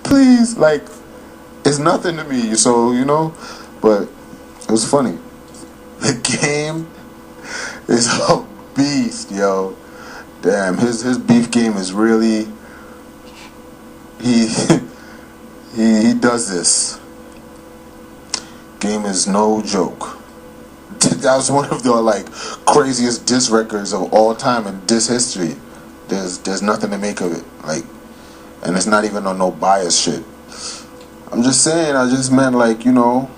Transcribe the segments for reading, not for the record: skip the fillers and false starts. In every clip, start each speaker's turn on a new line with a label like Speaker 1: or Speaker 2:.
Speaker 1: Please, like, it's nothing to me. So, you know, but it was funny. The game is a beast, yo. Damn, his beef game is really, he he does this. Game is no joke. That was one of the like craziest diss records of all time in diss history. There's nothing to make of it. Like, and it's not even on no bias shit. I'm just saying, I just meant like, you know,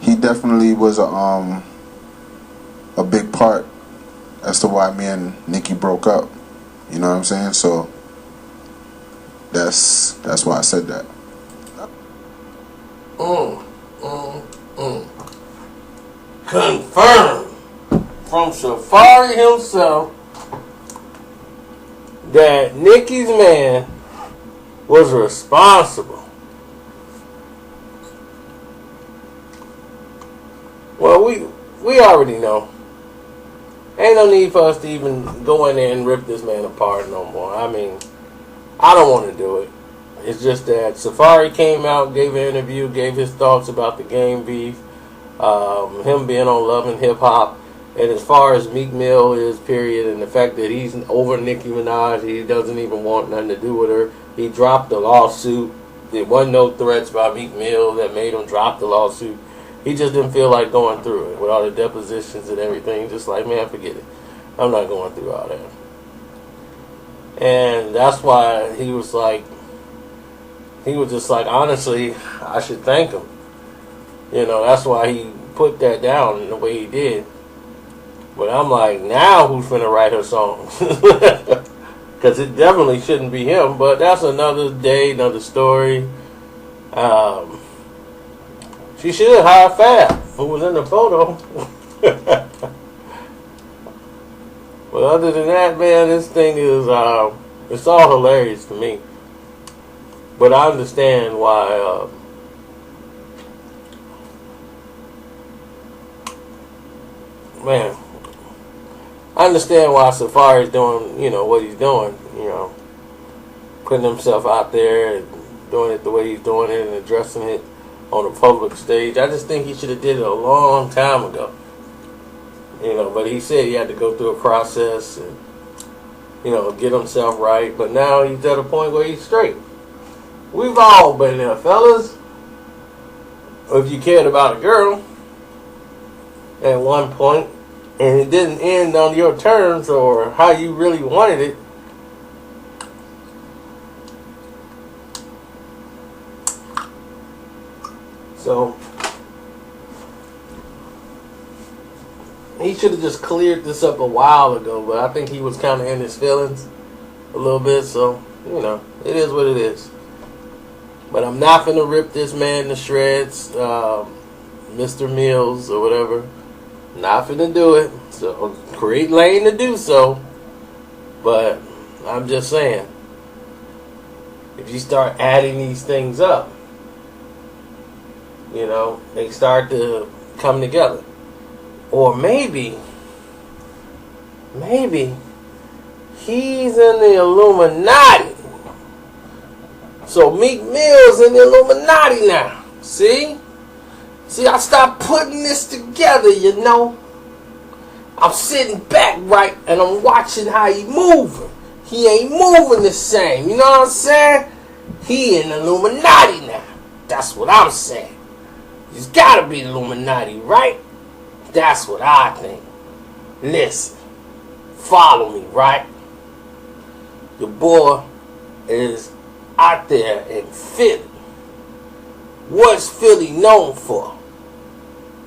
Speaker 1: he definitely was a big part as to why me and Nicki broke up. You know what I'm saying? So that's why I said that.
Speaker 2: Confirmed from Safaree himself that Nicki's man was responsible. Well, we already know. Ain't no need for us to even go in there and rip this man apart no more. I mean, I don't want to do it. It's just that Safaree came out, gave an interview, gave his thoughts about the game beef, him being on Love and Hip Hop, and as far as Meek Mill is, period, and the fact that he's over Nicki Minaj, he doesn't even want nothing to do with her. He dropped the lawsuit. There wasn't no threats by Meek Mill that made him drop the lawsuit. He just didn't feel like going through it with all the depositions and everything. Just like, man, forget it. I'm not going through all that. And that's why he was just like, honestly, I should thank him. You know, that's why he put that down in the way he did. But I'm like, now who's finna write her songs? Because it definitely shouldn't be him. But that's another day, another story. She should hire Fab, who was in the photo. But other than that, man, this thing is, it's all hilarious to me. But I understand why, I understand why Safaree's doing, you know, what he's doing, you know, putting himself out there and doing it the way he's doing it and addressing it on a public stage. I just think he should have did it a long time ago. You know, but he said he had to go through a process and, you know, get himself right. But now he's at a point where he's straight. We've all been there, fellas. If you cared about a girl at one point and it didn't end on your terms or how you really wanted it, so he should have just cleared this up a while ago, but I think he was kind of in his feelings a little bit, so, you know, it is what it is. But I'm not going to rip this man to shreds, Mr. Mills or whatever. Not going to do it, so create lane to do so. But I'm just saying, if you start adding these things up, you know, they start to come together. Or maybe he's in the Illuminati. So Meek Mill's in the Illuminati now. See, I stopped putting this together, you know. I'm sitting back, right, and I'm watching how he moving. He ain't moving the same, you know what I'm saying? He in the Illuminati now. That's what I'm saying. He's gotta be Illuminati, right? That's what I think. Listen, follow me, right? Your boy is out there in Philly. What's Philly known for?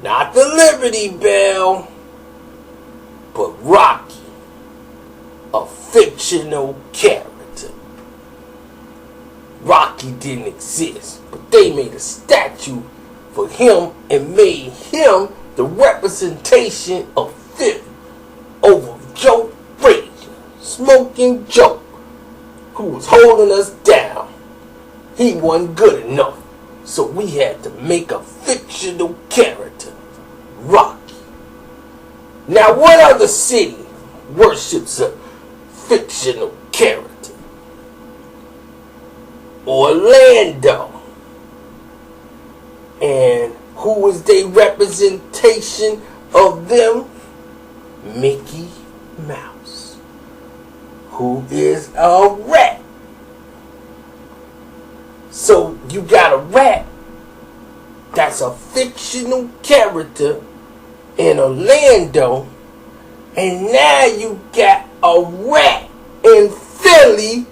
Speaker 2: Not the Liberty Bell, but Rocky, a fictional character. Rocky didn't exist, but they made a statue for him and made him the representation of Philly over Joe Frazier, Smoking Joe, who was holding us down. He wasn't good enough, so we had to make a fictional character, Rocky. Now, what other city worships a fictional character? Orlando. And who is their representation of them? Mickey Mouse, who is a rat. So you got a rat that's a fictional character in Orlando, and now you got a rat in Philly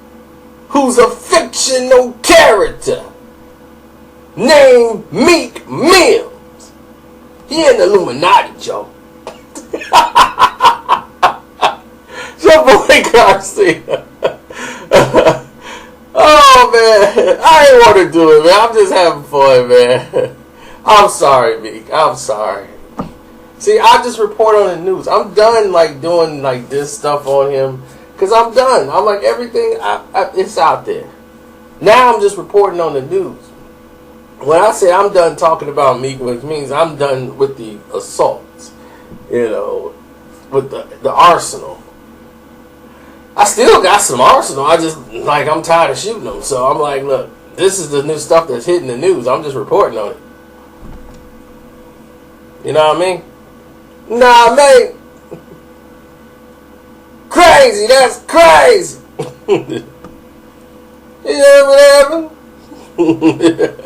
Speaker 2: who's a fictional character named Meek Mill. He in the Illuminati, Joe. Your boy Garcia. Oh man, I ain't want to do it, man. I'm just having fun, man. I'm sorry, Meek. I'm sorry. See, I just report on the news. I'm done like doing like this stuff on him because I'm done. I'm like everything. It's out there. Now I'm just reporting on the news. When I say I'm done talking about Meek, which means I'm done with the assaults, with the arsenal. I still got some arsenal. I'm tired of shooting them. So I'm like, look, this is the new stuff that's hitting the news. I'm just reporting on it. You know what I mean? Nah, mate. Crazy. That's crazy. You know what happened?